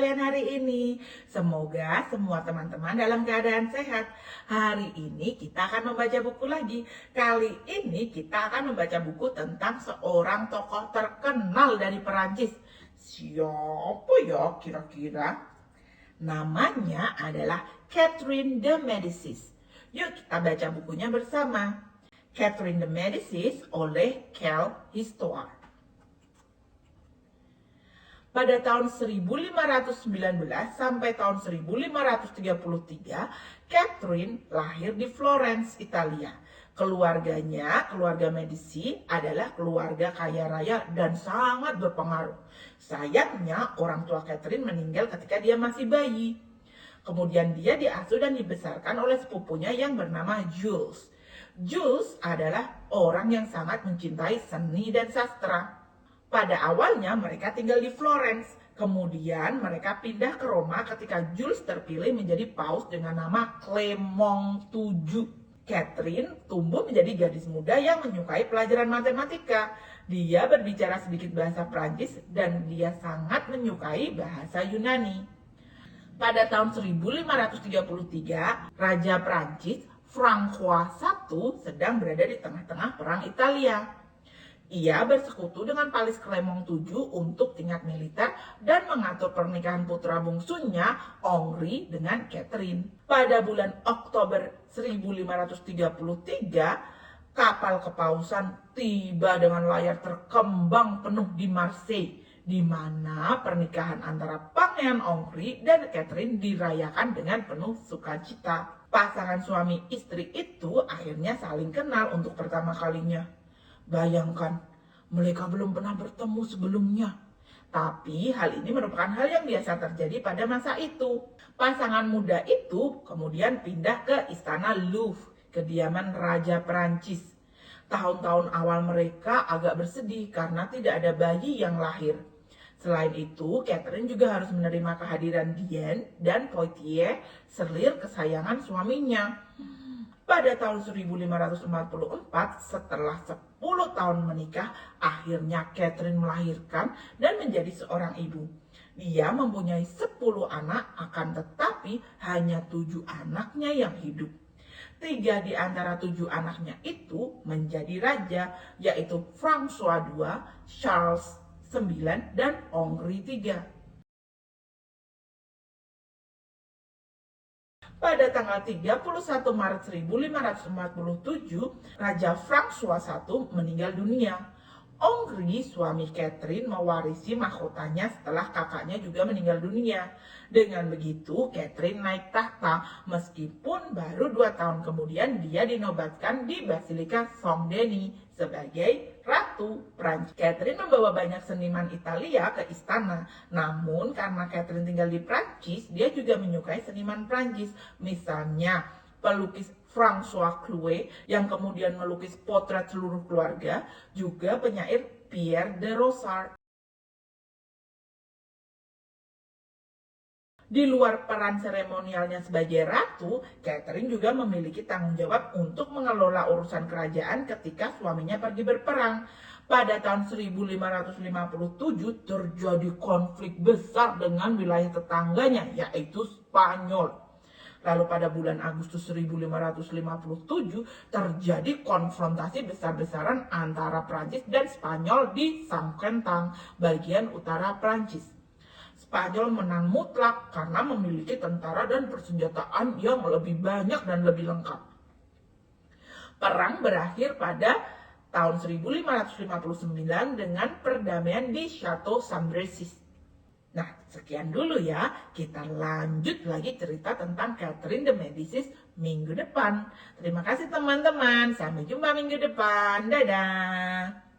kalian hari ini? Semoga semua teman-teman dalam keadaan sehat. Hari ini kita akan membaca buku lagi. Kali ini kita akan membaca buku tentang seorang tokoh terkenal dari Perancis. Siapa ya kira-kira? Namanya adalah Catherine de Medicis. Yuk kita baca bukunya bersama. Catherine de Medicis oleh Cal Histoire. Pada tahun 1519 sampai tahun 1533, Catherine lahir di Florence, Italia. Keluarganya, keluarga Medici, adalah keluarga kaya raya dan sangat berpengaruh. Sayangnya, orang tua Catherine meninggal ketika dia masih bayi. Kemudian dia diasuh dan dibesarkan oleh sepupunya yang bernama Jules. Jules adalah orang yang sangat mencintai seni dan sastra. Pada awalnya mereka tinggal di Florence, kemudian mereka pindah ke Roma ketika Jules terpilih menjadi paus dengan nama Clement VII. Catherine tumbuh menjadi gadis muda yang menyukai pelajaran matematika. Dia berbicara sedikit bahasa Prancis dan dia sangat menyukai bahasa Yunani. Pada tahun 1533, Raja Prancis François I sedang berada di tengah-tengah perang Italia. Ia bersekutu dengan Paus Clement VII untuk tingkat militer dan mengatur pernikahan putra bungsunya, Henri, dengan Catherine. Pada bulan Oktober 1533, kapal kepausan tiba dengan layar terkembang penuh di Marseille, di mana pernikahan antara Pangeran Henri dan Catherine dirayakan dengan penuh sukacita. Pasangan suami istri itu akhirnya saling kenal untuk pertama kalinya. Bayangkan, mereka belum pernah bertemu sebelumnya. Tapi hal ini merupakan hal yang biasa terjadi pada masa itu. Pasangan muda itu kemudian pindah ke Istana Louvre, kediaman Raja Perancis. Tahun-tahun awal mereka agak bersedih karena tidak ada bayi yang lahir. Selain itu, Catherine juga harus menerima kehadiran Diane dan Poitiers, selir kesayangan suaminya. Pada tahun 1544, setelah 10 tahun menikah, akhirnya Catherine melahirkan dan menjadi seorang ibu. Dia mempunyai 10 anak, akan tetapi hanya 7 anaknya yang hidup. 3 di antara 7 anaknya itu menjadi raja, yaitu François II, Charles IX, dan Henri III. Pada tanggal 31 Maret 1547, Raja François I meninggal dunia. Henri, suami Catherine, mewarisi mahkotanya setelah kakaknya juga meninggal dunia. Dengan begitu, Catherine naik tahta, meskipun baru 2 tahun kemudian dia dinobatkan di Basilika Saint-Denis sebagai Ratu Prancis. Catherine membawa banyak seniman Italia ke istana. Namun karena Catherine tinggal di Prancis, dia juga menyukai seniman Prancis. Misalnya pelukis François Clouet yang kemudian melukis potret seluruh keluarga, juga penyair Pierre de Ronsard. Di luar peran seremonialnya sebagai ratu, Catherine juga memiliki tanggung jawab untuk mengelola urusan kerajaan ketika suaminya pergi berperang. Pada tahun 1557 terjadi konflik besar dengan wilayah tetangganya, yaitu Spanyol. Lalu pada bulan Agustus 1557 terjadi konfrontasi besar-besaran antara Prancis dan Spanyol di Saint-Quentin, bagian utara Prancis. Spanyol menang mutlak karena memiliki tentara dan persenjataan yang lebih banyak dan lebih lengkap. Perang berakhir pada tahun 1559 dengan perdamaian di Chateau Cambrésis. Nah, sekian dulu ya. Kita lanjut lagi cerita tentang Catherine de Medicis minggu depan. Terima kasih teman-teman. Sampai jumpa minggu depan. Dadah.